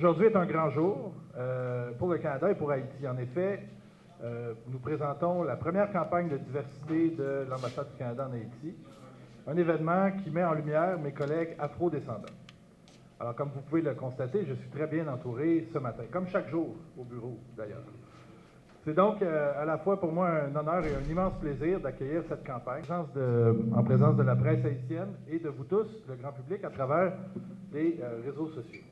Aujourd'hui est un grand jour pour le Canada et pour Haïti. En effet, nous présentons la première campagne de diversité de l'ambassade du Canada en Haïti, un événement qui met en lumière mes collègues afro-descendants. Alors, comme vous pouvez le constater, je suis très bien entouré ce matin, comme chaque jour au bureau d'ailleurs. C'est donc à la fois pour moi un honneur et un immense plaisir d'accueillir cette campagne en présence de la presse haïtienne et de vous tous, le grand public, à travers les réseaux sociaux.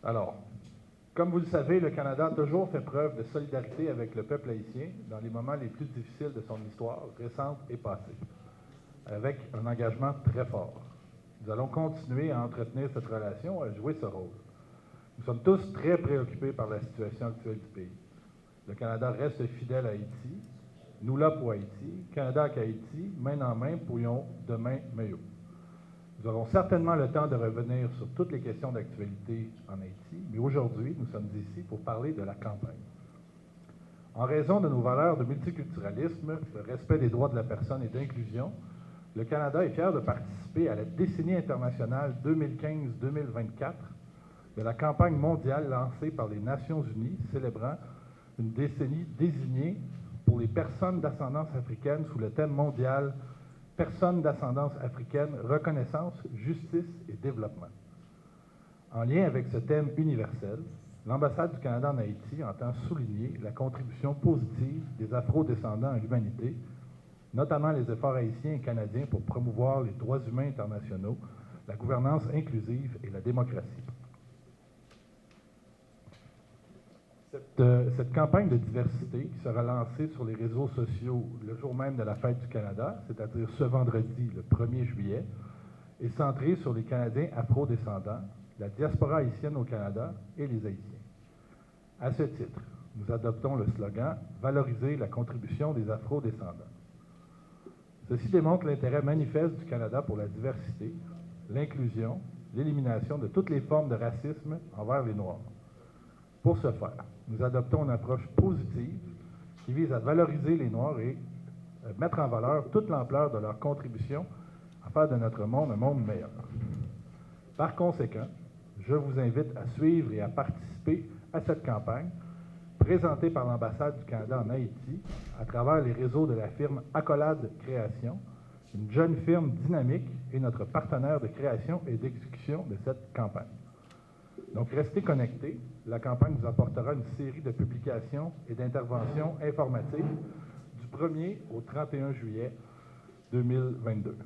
Alors, comme vous le savez, le Canada a toujours fait preuve de solidarité avec le peuple haïtien dans les moments les plus difficiles de son histoire, récente et passée, avec un engagement très fort. Nous allons continuer à entretenir cette relation, à jouer ce rôle. Nous sommes tous très préoccupés par la situation actuelle du pays. Le Canada reste fidèle à Haïti, nous là pour Haïti, Canada avec Haïti, main dans main, pourrions demain meilleur. Nous aurons certainement le temps de revenir sur toutes les questions d'actualité en Haïti, mais aujourd'hui, nous sommes ici pour parler de la campagne. En raison de nos valeurs de multiculturalisme, de respect des droits de la personne et d'inclusion, le Canada est fier de participer à la décennie internationale 2015-2024 de la campagne mondiale lancée par les Nations Unies célébrant une décennie désignée pour les personnes d'ascendance africaine sous le thème mondial « Personnes d'ascendance africaine, reconnaissance, justice et développement ». En lien avec ce thème universel, l'ambassade du Canada en Haïti entend souligner la contribution positive des afro-descendants à l'humanité, notamment les efforts haïtiens et canadiens pour promouvoir les droits humains internationaux, la gouvernance inclusive et la démocratie. Cette campagne de diversité qui sera lancée sur les réseaux sociaux le jour même de la fête du Canada, c'est-à-dire ce vendredi, le 1er juillet, est centrée sur les Canadiens afro-descendants, la diaspora haïtienne au Canada et les Haïtiens. À ce titre, nous adoptons le slogan « Valoriser la contribution des afro-descendants ». Ceci démontre l'intérêt manifeste du Canada pour la diversité, l'inclusion, l'élimination de toutes les formes de racisme envers les Noirs. Pour ce faire, nous adoptons une approche positive qui vise à valoriser les Noirs et mettre en valeur toute l'ampleur de leur contribution à faire de notre monde un monde meilleur. Par conséquent, je vous invite à suivre et à participer à cette campagne présentée par l'ambassade du Canada en Haïti à travers les réseaux de la firme Accolade Création, une jeune firme dynamique et notre partenaire de création et d'exécution de cette campagne. Donc, restez connectés. La campagne vous apportera une série de publications et d'interventions informatives du 1er au 31 juillet 2022.